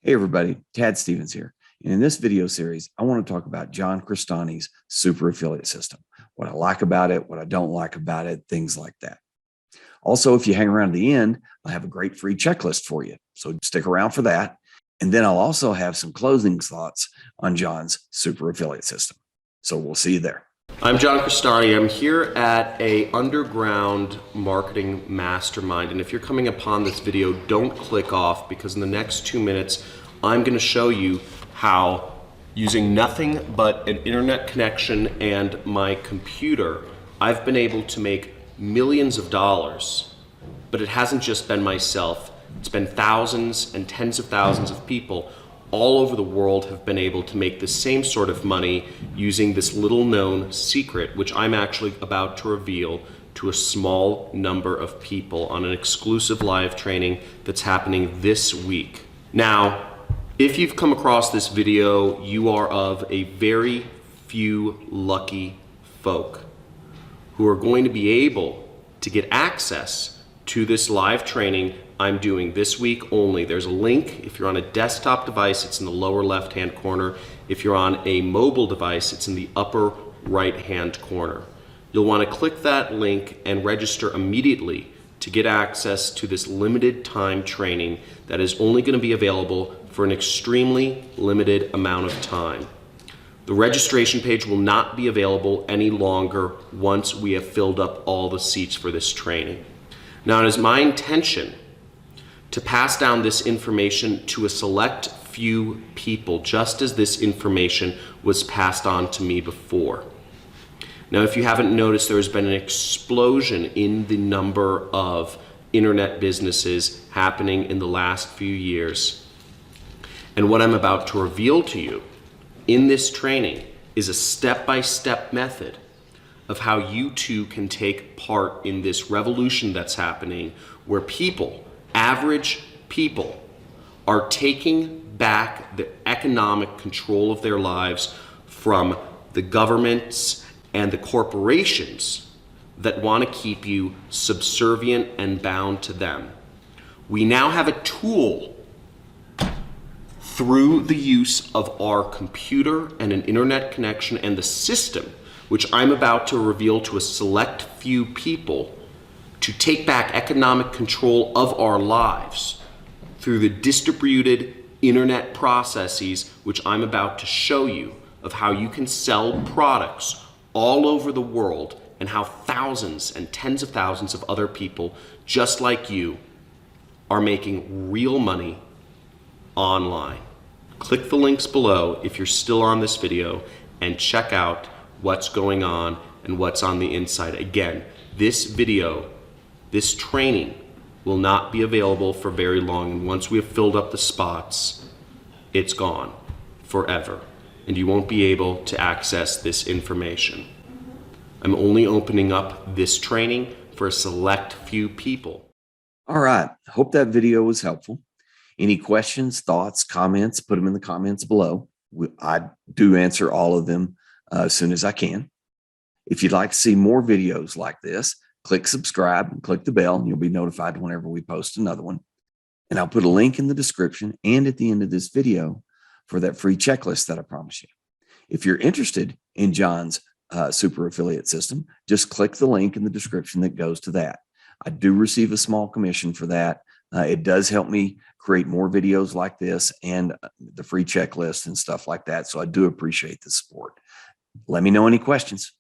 Hey everybody, Tad Stevens here. And in this video series, I want to talk about John Crestani's super affiliate system, what I like about it, what I don't like about it, things like that. Also, if you hang around to the end, I have a great free checklist for you. So stick around for that. And then I'll also have some closing thoughts on John's super affiliate system. So we'll see you there. I'm John Crestani. I'm here at a underground marketing mastermind. And if you're coming upon this video, don't click off, because in the next 2 minutes, I'm going to show you how, using nothing but an internet connection and my computer, I've been able to make millions of dollars. But it hasn't just been myself. It's been thousands and tens of thousands of people all over the world have been able to make the same sort of money using this little known secret, which I'm actually about to reveal to a small number of people on an exclusive live training that's happening this week. Now, if you've come across this video, you are of a very few lucky folk who are going to be able to get access to this live training I'm doing this week only. There's a link. If you're on a desktop device, it's in the lower left-hand corner. If you're on a mobile device, it's in the upper right-hand corner. You'll want to click that link and register immediately to get access to this limited time training that is only going to be available for an extremely limited amount of time. The registration page will not be available any longer once we have filled up all the seats for this training. Now, it is my intention to pass down this information to a select few people, just as this information was passed on to me before. Now, if you haven't noticed, there has been an explosion in the number of internet businesses happening in the last few years. And what I'm about to reveal to you in this training is a step-by-step method of how you too can take part in this revolution that's happening, where people, average people, are taking back the economic control of their lives from the governments and the corporations that want to keep you subservient and bound to them. We now have a tool through the use of our computer and an internet connection and the system, which I'm about to reveal to a select few people, to take back economic control of our lives through the distributed internet processes, which I'm about to show you, of how you can sell products all over the world, and how thousands and tens of thousands of other people just like you are making real money online. Click the links below if you're still on this video and check out what's going on and what's on the inside. Again, this video, this training will not be available for very long, and once we have filled up the spots, it's gone forever, and you won't be able to access this information. I'm only opening up this training for a select few people. All right. Hope that video was helpful. Any questions, thoughts, comments, put them in the comments below. I do answer all of them as soon as I can. If you'd like to see more videos like this, click subscribe and click the bell, and you'll be notified whenever we post another one. And I'll put a link in the description and at the end of this video for that free checklist that I promised you. If you're interested in John's super affiliate system, just click the link in the description that goes to that. I do receive a small commission for that. It does help me create more videos like this and the free checklist and stuff like that. So I do appreciate the support. Let me know any questions.